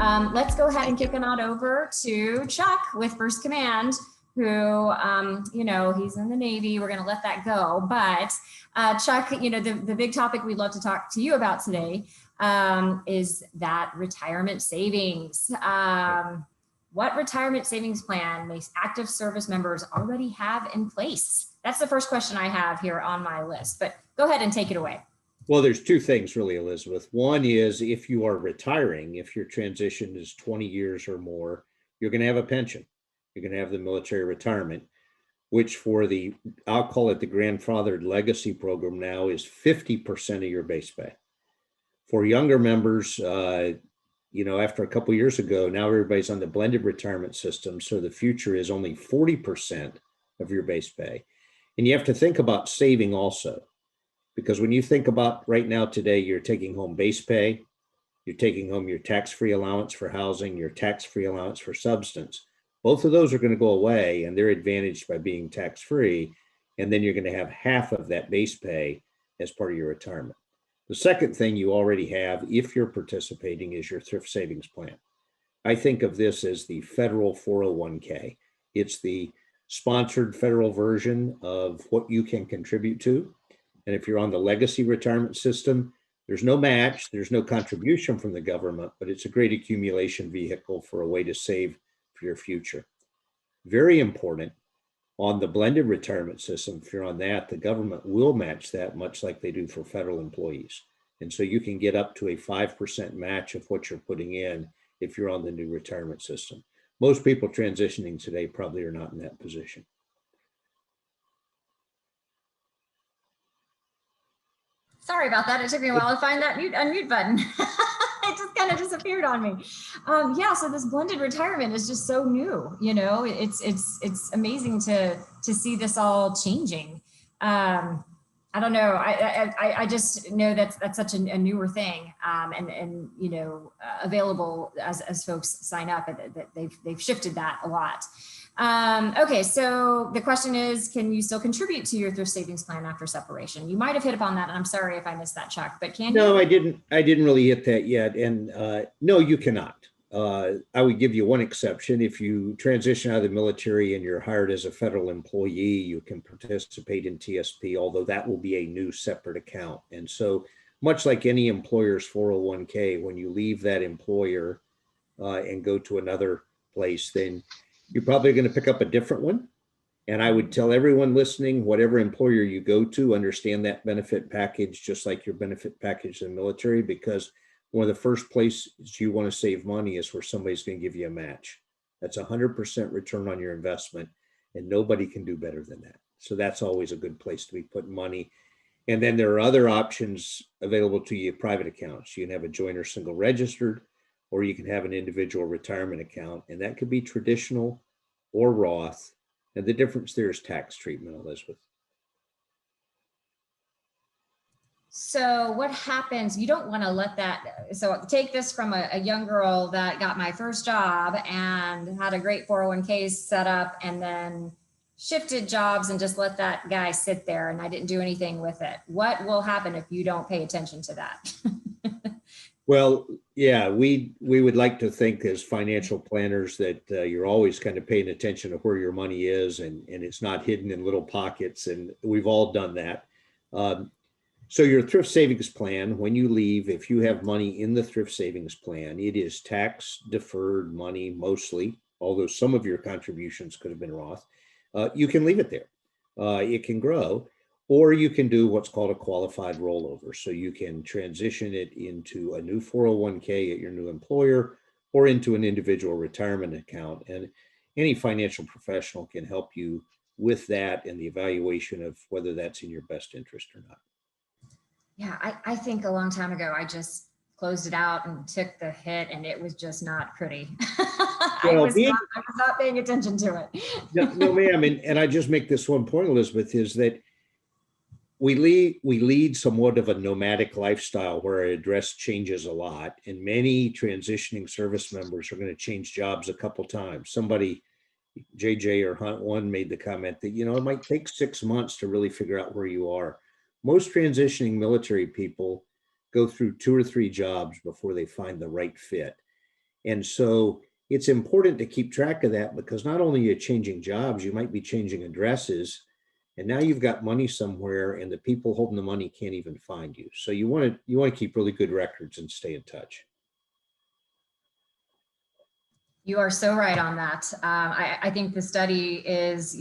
Let's go ahead and kick it on over to Chuck with First Command, who, he's in the Navy. We're going to let that go. But Chuck, the big topic we'd love to talk to you about today is that retirement savings. What retirement savings plan may active service members already have in place? That's the first question I have here on my list, but go ahead and take it away. Well, there's two things really, Elizabeth. One is if you are retiring, if your transition is 20 years or more, you're going to have a pension. You're going to have the military retirement, which for I'll call it the grandfathered legacy program now, is 50% of your base pay. For younger members, after a couple of years ago, now everybody's on the blended retirement system. So the future is only 40% of your base pay. And you have to think about saving also. Because when you think about right now today, you're taking home base pay, you're taking home your tax-free allowance for housing, your tax-free allowance for substance. Both of those are going to go away, and they're advantaged by being tax-free. And then you're going to have half of that base pay as part of your retirement. The second thing you already have, if you're participating, is your thrift savings plan. I think of this as the federal 401k. It's the sponsored federal version of what you can contribute to. And if you're on the legacy retirement system, there's no match, there's no contribution from the government, but it's a great accumulation vehicle for a way to save for your future. Very important, on the blended retirement system, if you're on that, the government will match that much like they do for federal employees. And so you can get up to a 5% match of what you're putting in if you're on the new retirement system. Most people transitioning today probably are not in that position. Sorry about that. It took me a while to find that unmute button. It just kind of disappeared on me. So this blended retirement is just so new. It's amazing to see this all changing. I don't know. I just know that's such a newer thing, and available as folks sign up. That they've shifted that a lot. Okay, so the question is, can you still contribute to your thrift savings plan after separation? You might have hit upon that, and I'm sorry if I missed that, Chuck, but can you? No, I didn't really hit that yet. And no, you cannot. I would give you one exception. If you transition out of the military and you're hired as a federal employee, you can participate in TSP, although that will be a new separate account. And so much like any employer's 401k, when you leave that employer and go to another place, then you're probably going to pick up a different one. And I would tell everyone listening, whatever employer you go to, understand that benefit package, just like your benefit package in the military, because one of the first places you want to save money is where somebody's going to give you a match. That's 100% return on your investment, and nobody can do better than that. So that's always a good place to be putting money. And then there are other options available to you, private accounts. You can have a joint or single registered, or you can have an individual retirement account, and that could be traditional or Roth. And the difference there is tax treatment, Elizabeth. So what happens, you don't want to let that, so take this from a young girl that got my first job and had a great 401k set up and then shifted jobs and just let that guy sit there and I didn't do anything with it. What will happen if you don't pay attention to that? Well, yeah, we would like to think as financial planners that you're always kind of paying attention to where your money is and it's not hidden in little pockets. And we've all done that. So your thrift savings plan, when you leave, if you have money in the thrift savings plan, it is tax deferred money mostly, although some of your contributions could have been Roth. You can leave it there. It can grow. Or you can do what's called a qualified rollover. So you can transition it into a new 401k at your new employer or into an individual retirement account. And any financial professional can help you with that and the evaluation of whether that's in your best interest or not. Yeah, I think a long time ago, I just closed it out and took the hit and it was just not pretty. I was not paying attention to it. No, ma'am. And I just make this one point, Elizabeth, is that we lead somewhat of a nomadic lifestyle where our address changes a lot, and many transitioning service members are going to change jobs a couple times. Somebody, JJ or Hunt One, made the comment that, it might take 6 months to really figure out where you are. Most transitioning military people go through 2 or 3 jobs before they find the right fit. And so it's important to keep track of that, because not only are you changing jobs, you might be changing addresses, and now you've got money somewhere and the people holding the money can't even find you. So you want to keep really good records and stay in touch. You are so right on that. I think the study is,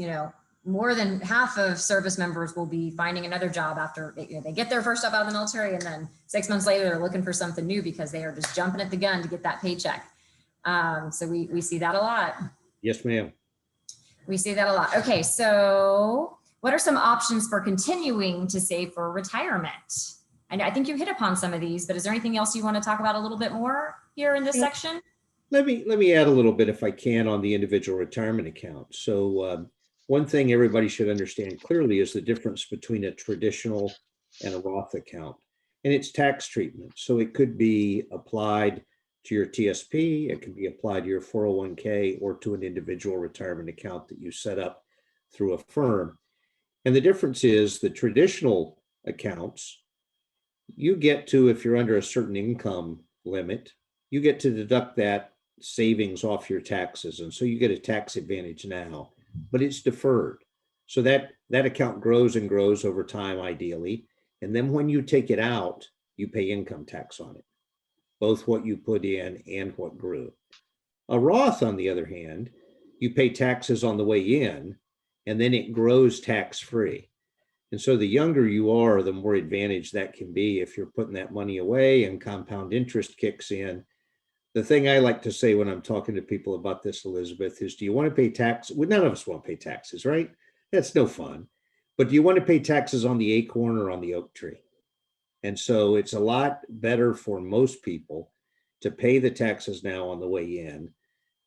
more than half of service members will be finding another job after they get their first job out of the military, and then 6 months later they're looking for something new because they are just jumping at the gun to get that paycheck. So we see that a lot. Yes, ma'am. We see that a lot. Okay, so what are some options for continuing to save for retirement? And I think you hit upon some of these, but is there anything else you want to talk about a little bit more here in this section? Let me add a little bit, if I can, on the individual retirement account. So one thing everybody should understand clearly is the difference between a traditional and a Roth account, and it's tax treatment. So it could be applied to your TSP, it could be applied to your 401k, or to an individual retirement account that you set up through a firm. And the difference is the traditional accounts, you get to, if you're under a certain income limit, you get to deduct that savings off your taxes. And so you get a tax advantage now, but it's deferred. So that account grows and grows over time, ideally. And then when you take it out, you pay income tax on it, both what you put in and what grew. A Roth, on the other hand, you pay taxes on the way in, and then it grows tax-free. And so the younger you are, the more advantage that can be if you're putting that money away and compound interest kicks in. The thing I like to say when I'm talking to people about this, Elizabeth, is do you want to pay tax? Well, none of us want to pay taxes, right? That's no fun. But do you want to pay taxes on the acorn or on the oak tree? And so it's a lot better for most people to pay the taxes now on the way in.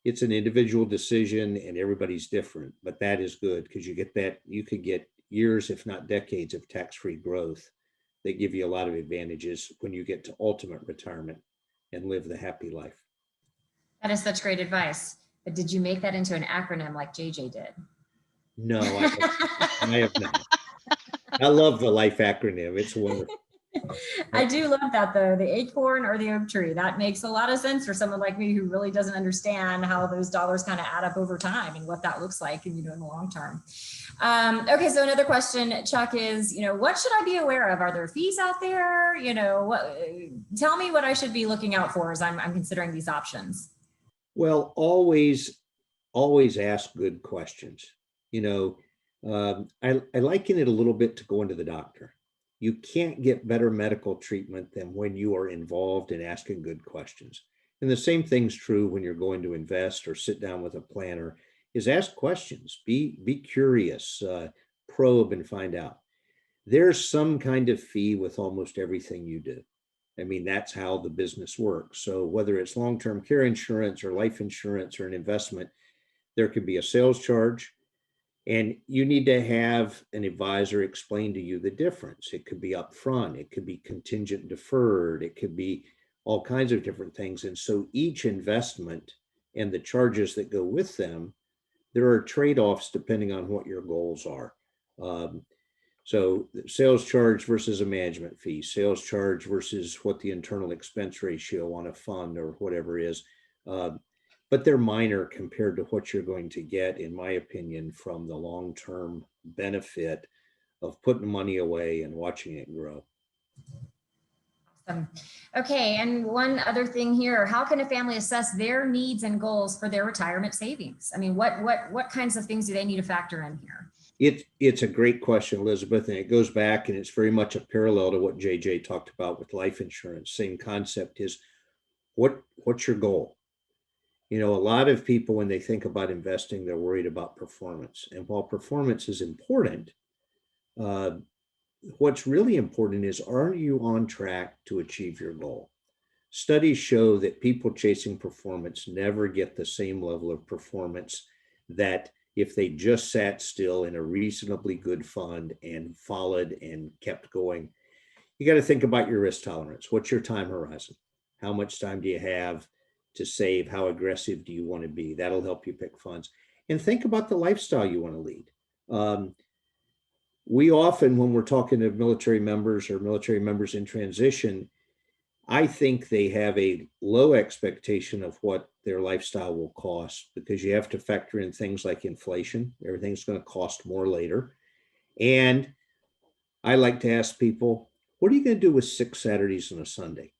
It's an individual decision and everybody's different, but that is good because you could get years, if not decades, of tax-free growth that give you a lot of advantages when you get to ultimate retirement and live the happy life. That is such great advice. But did you make that into an acronym like JJ did? No, I have not. I love the life acronym. It's wonderful. I do love that though, the acorn or the oak tree. That makes a lot of sense for someone like me who really doesn't understand how those dollars kind of add up over time and what that looks like in the long term. Okay, so another question, Chuck, is what should I be aware of? Are there fees out there? Tell me what I should be looking out for as I'm considering these options. Well, always ask good questions. I liken it a little bit to going to the doctor. You can't get better medical treatment than when you are involved in asking good questions. And the same thing's true when you're going to invest or sit down with a planner, is ask questions, be curious, probe and find out. There's some kind of fee with almost everything you do. I mean, that's how the business works. So whether it's long-term care insurance or life insurance or an investment, there could be a sales charge. And you need to have an advisor explain to you the difference. It could be upfront, it could be contingent deferred, it could be all kinds of different things. And so each investment and the charges that go with them, there are trade-offs depending on what your goals are. So sales charge versus a management fee, sales charge versus what the internal expense ratio on a fund or whatever is. But they're minor compared to what you're going to get, in my opinion, from the long-term benefit of putting money away and watching it grow. Awesome. Okay, and one other thing here, how can a family assess their needs and goals for their retirement savings? I mean, what kinds of things do they need to factor in here? It's a great question, Elizabeth, and it goes back and it's very much a parallel to what JJ talked about with life insurance. Same concept is what's your goal? A lot of people, when they think about investing, they're worried about performance. And while performance is important, what's really important is, are you on track to achieve your goal? Studies show that people chasing performance never get the same level of performance that if they just sat still in a reasonably good fund and followed and kept going. You got to think about your risk tolerance. What's your time horizon? How much time do you have to save? How aggressive do you want to be? That'll help you pick funds. And think about the lifestyle you want to lead. We often, when we're talking to military members or military members in transition, I think they have a low expectation of what their lifestyle will cost, because you have to factor in things like inflation. Everything's going to cost more later. And I like to ask people, what are you going to do with 6 Saturdays and a Sunday?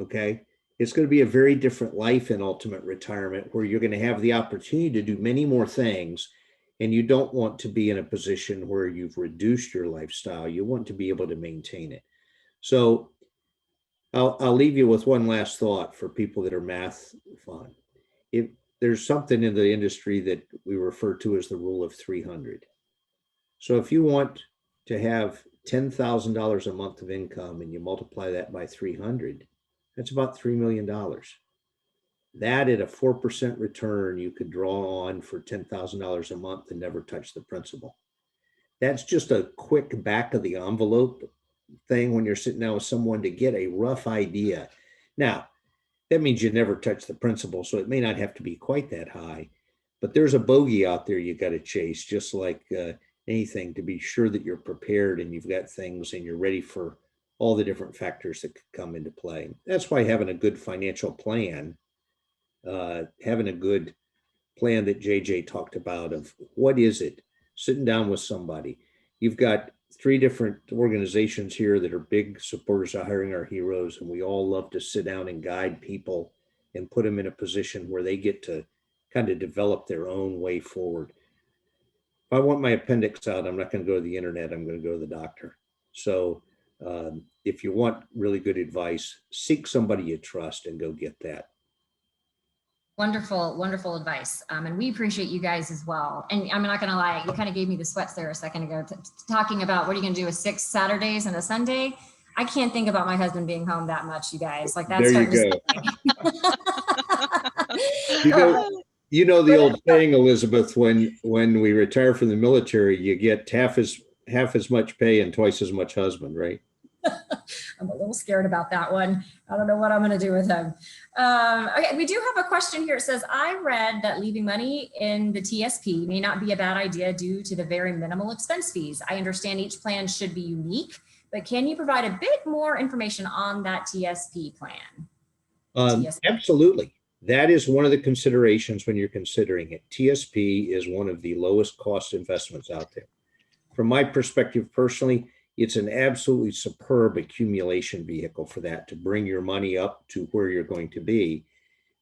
Okay. It's going to be a very different life in ultimate retirement, where you're going to have the opportunity to do many more things. And you don't want to be in a position where you've reduced your lifestyle. You want to be able to maintain it. So I'll leave you with one last thought for people that are math fun. If there's something in the industry that we refer to as the rule of 300. So if you want to have $10,000 a month of income and you multiply that by 300, that's about $3 million. That at a 4% return, you could draw on for $10,000 a month and never touch the principal. That's just a quick back of the envelope thing when you're sitting down with someone to get a rough idea. Now, that means you never touch the principal, so it may not have to be quite that high, but there's a bogey out there you got to chase, just like anything, to be sure that you're prepared and you've got things and you're ready for all the different factors that could come into play. That's why having a good financial plan, having a good plan that JJ talked about of what is it, sitting down with somebody. You've got 3 different organizations here that are big supporters of Hiring Our Heroes, and we all love to sit down and guide people and put them in a position where they get to kind of develop their own way forward. If I want my appendix out, I'm not going to go to the internet. I'm going to go to the doctor. So if you want really good advice, seek somebody you trust and go get that. Wonderful, wonderful advice. And we appreciate you guys as well. And I'm not going to lie, you kind of gave me the sweats there a second ago, talking about what are you going to do with 6 Saturdays and a Sunday. I can't think about my husband being home that much, you guys. Like that's there you go. You know the old saying, Elizabeth, when we retire from the military, you get half as much pay and twice as much husband, right? I'm a little scared about that one. I don't know what I'm going to do with him. Okay, we do have a question here. It says, I read that leaving money in the TSP may not be a bad idea due to the very minimal expense fees. I understand each plan should be unique, but can you provide a bit more information on that TSP plan? Absolutely. That is one of the considerations when you're considering it. TSP is one of the lowest cost investments out there. From my perspective personally, it's an absolutely superb accumulation vehicle for that, to bring your money up to where you're going to be.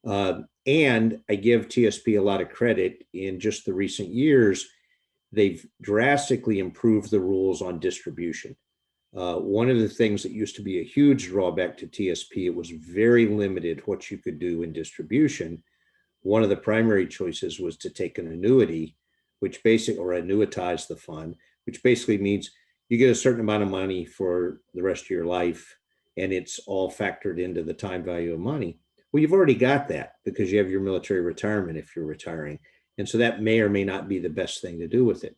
And I give TSP a lot of credit. In just the recent years, they've drastically improved the rules on distribution. One of the things that used to be a huge drawback to TSP, it was very limited what you could do in distribution. One of the primary choices was to take an annuity, which basically, or annuitize the fund, which basically means you get a certain amount of money for the rest of your life, and it's all factored into the time value of money. Well, you've already got that because you have your military retirement if you're retiring. And so that may or may not be the best thing to do with it.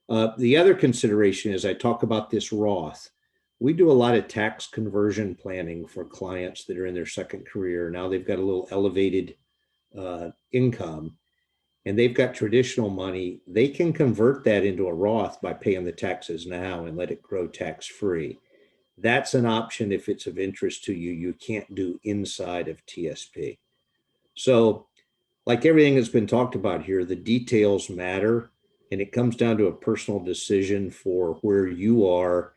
The other consideration is I talk about this Roth. We do a lot of tax conversion planning for clients that are in their second career. Now they've got a little elevated income, and they've got traditional money. They can convert that into a Roth by paying the taxes now and let it grow tax-free. That's an option if it's of interest to you. You can't do inside of TSP. So like everything that's been talked about here, the details matter, and it comes down to a personal decision for where you are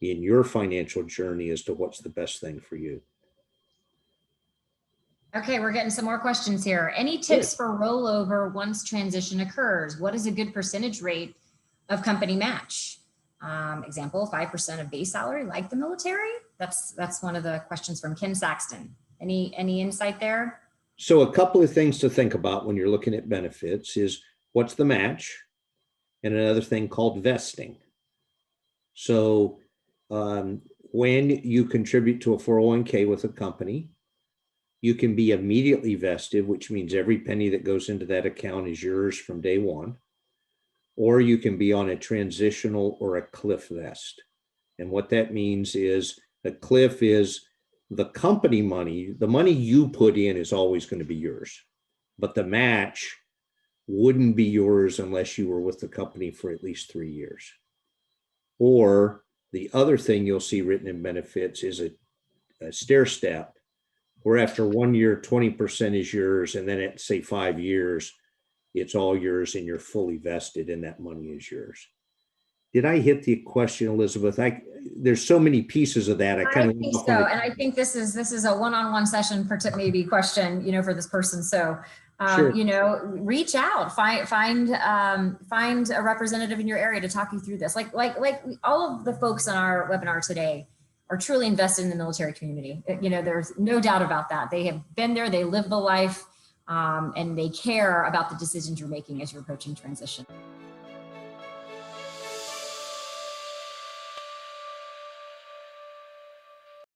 in your financial journey as to what's the best thing for you. Okay, we're getting some more questions here. Any tips for rollover once transition occurs? What is a good percentage rate of company match? Example, 5% of base salary, like the military? That's one of the questions from Ken Saxton. Any insight there? So a couple of things to think about when you're looking at benefits is what's the match, and another thing called vesting. So when you contribute to a 401k with a company, you can be immediately vested, which means every penny that goes into that account is yours from day one. Or you can be on a transitional or a cliff vest. And what that means is a cliff is the company money, the money you put in is always going to be yours. But the match wouldn't be yours unless you were with the company for at least 3 years. Or the other thing you'll see written in benefits is a stair step, where after 1 year, 20% is yours. And then at say 5 years, it's all yours and you're fully vested and that money is yours. Did I hit the question, Elizabeth? There's so many pieces of that. I think so. And I think this is a one-on-one session for maybe question, for this person. So, Sure. Reach out, find a representative in your area to talk you through this. Like all of the folks on our webinar today are truly invested in the military community. There's no doubt about that. They have been there, they live the life, and they care about the decisions you're making as you're approaching transition.